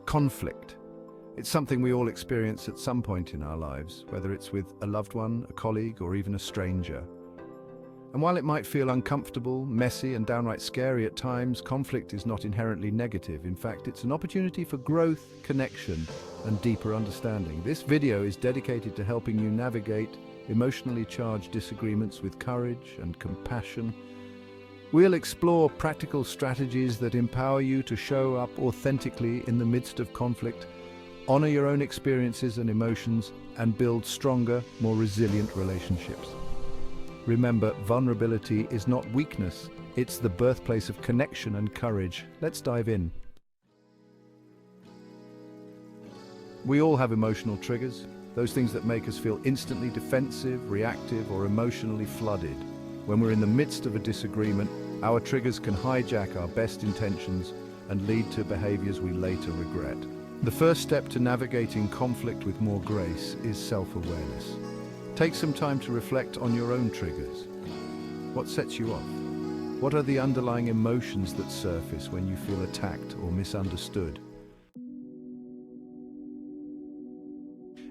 Conflict. It's something we all experience at some point in our lives, whether it's with a loved one, a colleague, or even a stranger. And while it might feel uncomfortable, messy, and downright scary at times, conflict is not inherently negative. In fact, it's an opportunity for growth, connection, and deeper understanding. This video is dedicated to helping you navigate emotionally charged disagreements with courage and compassion. We'll explore practical strategies that empower you to show up authentically in the midst of conflict, honor your own experiences and emotions, and build stronger, more resilient relationships. Remember, vulnerability is not weakness, it's the birthplace of connection and courage. Let's dive in. We all have emotional triggers, those things that make us feel instantly defensive, reactive, or emotionally flooded. When we're in the midst of a disagreement, our triggers can hijack our best intentions and lead to behaviors we later regret. The first step to navigating conflict with more grace is self-awareness. Take some time to reflect on your own triggers. What sets you off? What are the underlying emotions that surface when you feel attacked or misunderstood?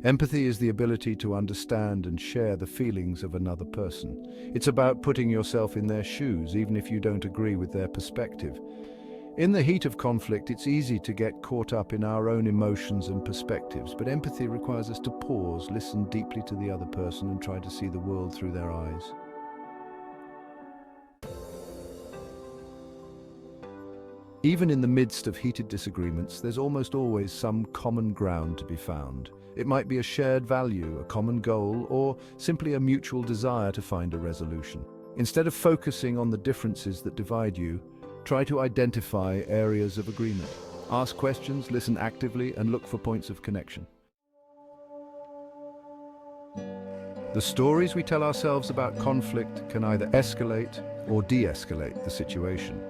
Empathy is the ability to understand and share the feelings of another person. It's about putting yourself in their shoes, even if you don't agree with their perspective. In the heat of conflict, it's easy to get caught up in our own emotions and perspectives, but empathy requires us to pause, listen deeply to the other person, and try to see the world through their eyes. Even in the midst of heated disagreements, there's almost always some common ground to be found. It might be a shared value, a common goal, or simply a mutual desire to find a resolution. Instead of focusing on the differences that divide you, try to identify areas of agreement. Ask questions, listen actively, and look for points of connection. The stories we tell ourselves about conflict can either escalate or de-escalate the situation.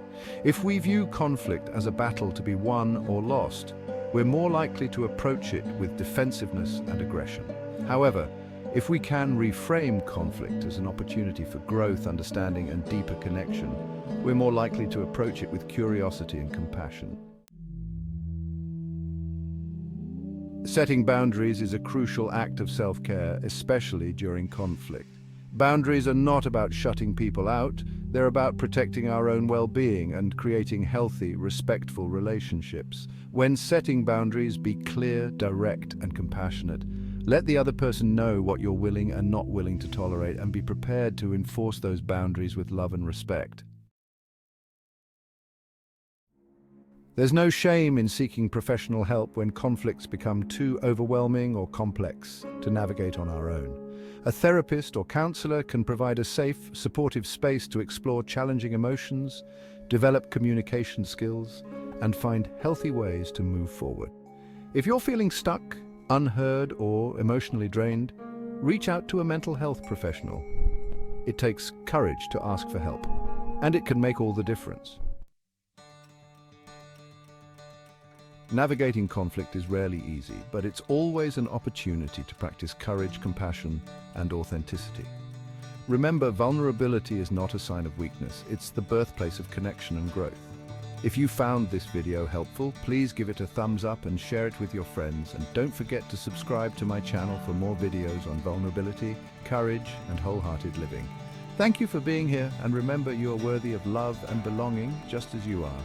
If we view conflict as a battle to be won or lost, we're more likely to approach it with defensiveness and aggression. However, if we can reframe conflict as an opportunity for growth, understanding, and deeper connection, we're more likely to approach it with curiosity and compassion. Setting boundaries is a crucial act of self-care, especially during conflict. Boundaries are not about shutting people out, they're about protecting our own well-being and creating healthy, respectful relationships. When setting boundaries, be clear, direct, and compassionate. Let the other person know what you're willing and not willing to tolerate, and be prepared to enforce those boundaries with love and respect. There's no shame in seeking professional help when conflicts become too overwhelming or complex to navigate on our own. A therapist or counselor can provide a safe, supportive space to explore challenging emotions, develop communication skills, and find healthy ways to move forward. If you're feeling stuck, unheard, or emotionally drained, reach out to a mental health professional. It takes courage to ask for help, and it can make all the difference. Navigating conflict is rarely easy, but it's always an opportunity to practice courage, compassion, and authenticity. Remember, vulnerability is not a sign of weakness, it's the birthplace of connection and growth. If you found this video helpful, please give it a thumbs up and share it with your friends, and don't forget to subscribe to my channel for more videos on vulnerability, courage, and wholehearted living. Thank you for being here, and remember, you are worthy of love and belonging just as you are.